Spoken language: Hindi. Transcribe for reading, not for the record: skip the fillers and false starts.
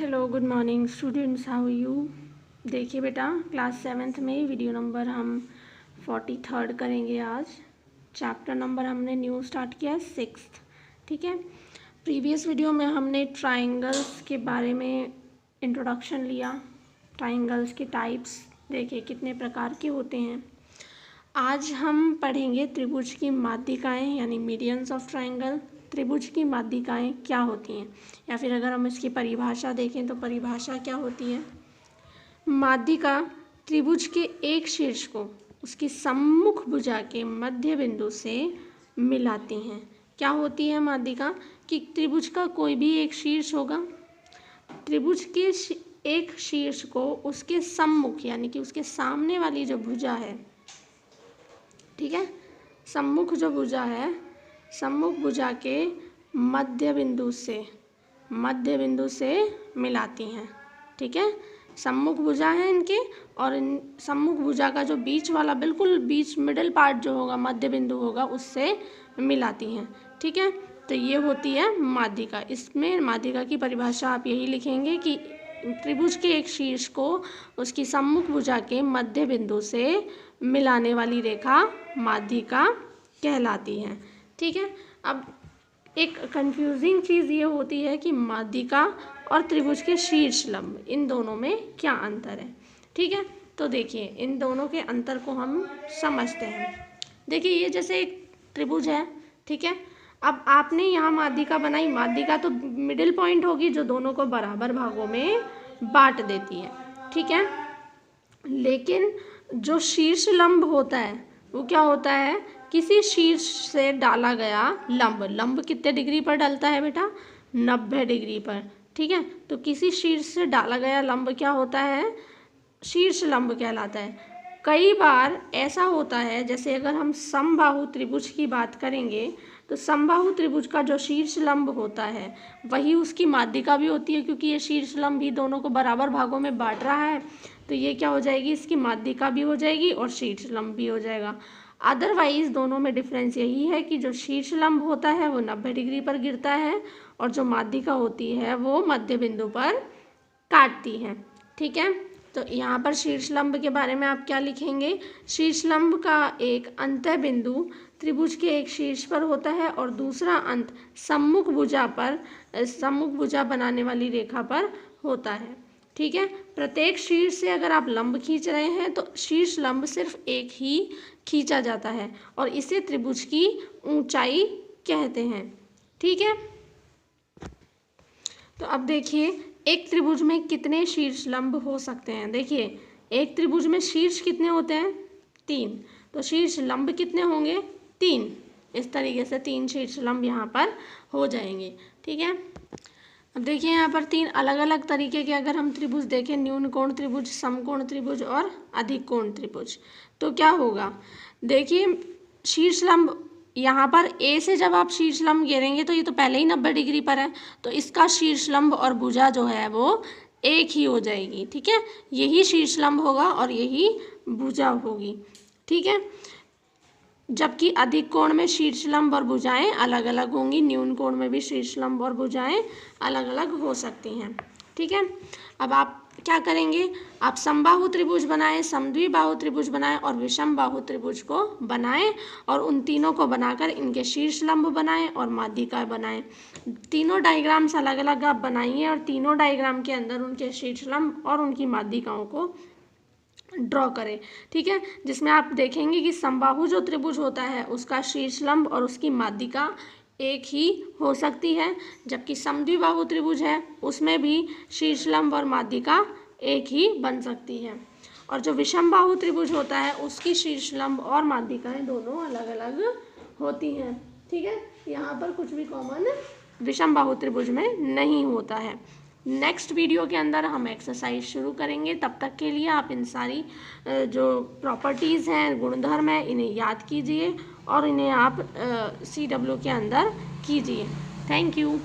Hello good morning students, how you. देखिए बेटा, क्लास 7th में वीडियो नंबर हम 43rd करेंगे आज। चैप्टर नंबर हमने न्यू स्टार्ट किया है 6th। ठीक है, प्रीवियस वीडियो में हमने ट्राइंगल्स के बारे में इंट्रोडक्शन लिया, ट्राइंगल्स के टाइप्स देखे कितने प्रकार के होते हैं। आज हम पढ़ेंगे त्रिभुज की माध्यिकाएँ यानी मीडियंस ऑफ ट्राइंगल। त्रिभुज की माध्यिकाएँ क्या होती हैं, या फिर अगर हम इसकी परिभाषा देखें तो परिभाषा क्या होती है। माध्यिका त्रिभुज के एक शीर्ष को उसकी सम्मुख भुजा के मध्य बिंदु से मिलाती हैं। क्या होती है माध्यिका कि त्रिभुज का कोई भी एक शीर्ष होगा, त्रिभुज के एक शीर्ष को उसके सम्मुख यानी कि उसके सामने वाली जो भुजा है, ठीक है, सम्मुख जो भुजा है, सम्मुख भुजा के मध्य बिंदु से मिलाती हैं। ठीक है, सम्मुख भुजा है इनके, और इन सम्मुख भुजा का जो बीच वाला बिल्कुल बीच मिडिल पार्ट जो होगा, मध्य बिंदु होगा, उससे मिलाती हैं। ठीक है, तो ये होती है माध्यिका। इसमें माध्यिका की परिभाषा आप यही लिखेंगे कि त्रिभुज के एक शीर्ष को उसकी सम्मुख भुजा के मध्य बिंदु से मिलाने वाली रेखा माध्यिका कहलाती है। ठीक है, अब एक कंफ्यूजिंग चीज़ ये होती है कि माध्यिका और त्रिभुज के शीर्ष लंब, इन दोनों में क्या अंतर है। ठीक है, तो देखिए इन दोनों के अंतर को हम समझते हैं। देखिए ये जैसे एक त्रिभुज है, ठीक है, अब आपने यहाँ माध्यिका बनाई। माध्यिका तो मिडिल पॉइंट होगी जो दोनों को बराबर भागों में बांट देती है। ठीक है, लेकिन जो शीर्ष लंब होता है वो क्या होता है, किसी शीर्ष से डाला गया लंब। लंब कितने डिग्री पर डलता है बेटा, 90 डिग्री पर। ठीक है, तो किसी शीर्ष से डाला गया लंब क्या होता है, शीर्ष लंब कहलाता है। कई बार ऐसा होता है, जैसे अगर हम समबाहु त्रिभुज की बात करेंगे तो समबाहु त्रिभुज का जो शीर्ष लंब होता है वही उसकी माध्यिका भी होती है, क्योंकि ये शीर्ष लंब भी दोनों को बराबर भागों में बांट रहा है, तो ये क्या हो जाएगी, इसकी माध्यिका भी हो जाएगी और शीर्ष लंब भी हो जाएगा। अदरवाइज दोनों में डिफरेंस यही है कि जो शीर्ष लंब होता है वो 90 डिग्री पर गिरता है और जो माध्यिका होती है वो मध्य बिंदु पर काटती है। ठीक है, तो यहाँ पर शीर्ष लंब के बारे में आप क्या लिखेंगे, शीर्ष लंब का एक अंत्य बिंदु त्रिभुज के एक शीर्ष पर होता है और दूसरा अंत सम्मुख भुजा बनाने वाली रेखा पर होता है। ठीक है, प्रत्येक शीर्ष से अगर आप लंब खींच रहे हैं तो शीर्ष लंब सिर्फ एक ही खींचा जाता है और इसे त्रिभुज की ऊंचाई कहते हैं। ठीक है, तो अब देखिए एक त्रिभुज में कितने शीर्ष लंब हो सकते हैं। देखिए एक त्रिभुज में शीर्ष कितने होते हैं, 3, तो शीर्ष लंब कितने होंगे, 3। इस तरीके से 3 शीर्ष लंब यहाँ पर हो जाएंगे। ठीक है, अब देखिए यहाँ पर 3 अलग अलग तरीके के अगर हम त्रिभुज देखें, न्यून कोण त्रिभुज, समकोण त्रिभुज और अधिक कोण त्रिभुज, तो क्या होगा। देखिए शीर्ष लंब यहाँ पर ए से जब आप शीर्ष लंब गिरेंगे तो ये तो पहले ही 90 डिग्री पर है, तो इसका शीर्ष लंब और भुजा जो है वो एक ही हो जाएगी। ठीक है, यही शीर्ष लंब होगा और यही भुजा होगी। ठीक है, जबकि अधिक कोण में शीर्ष लंब और भुजाएं अलग अलग होंगी, न्यून कोण में भी शीर्ष लंब और भुजाएं अलग अलग हो सकती हैं। ठीक है, अब आप क्या करेंगे, आप समबाहु त्रिभुज बनाएं, समद्विबाहु त्रिभुज बनाएं और विषम बाहु त्रिभुज को बनाएं और उन तीनों को बनाकर इनके शीर्ष लंब बनाएं और माध्यिका बनाएं। तीनों डायग्राम्स अलग अलग आप बनाइए और तीनों डायग्राम के अंदर उनके शीर्ष लंब और उनकी माध्यिकाओं को ड्रॉ करें। ठीक है, जिसमें आप देखेंगे कि समबाहु जो त्रिभुज होता है उसका शीर्ष लंब और उसकी माध्यिका एक ही हो सकती है, जबकि समद्विबाहु त्रिभुज है उसमें भी शीर्ष लंब और माध्यिका एक ही बन सकती है, और जो विषम बाहु त्रिभुज होता है उसकी शीर्ष लंब और माध्यिकाएं दोनों अलग अलग होती हैं। ठीक है, यहाँ पर कुछ भी कॉमन विषम बाहु त्रिभुज में नहीं होता है। नेक्स्ट वीडियो के अंदर हम एक्सरसाइज शुरू करेंगे, तब तक के लिए आप इन सारी जो प्रॉपर्टीज़ हैं, गुणधर्म हैं, इन्हें याद कीजिए और इन्हें आप CW के अंदर कीजिए। Thank you.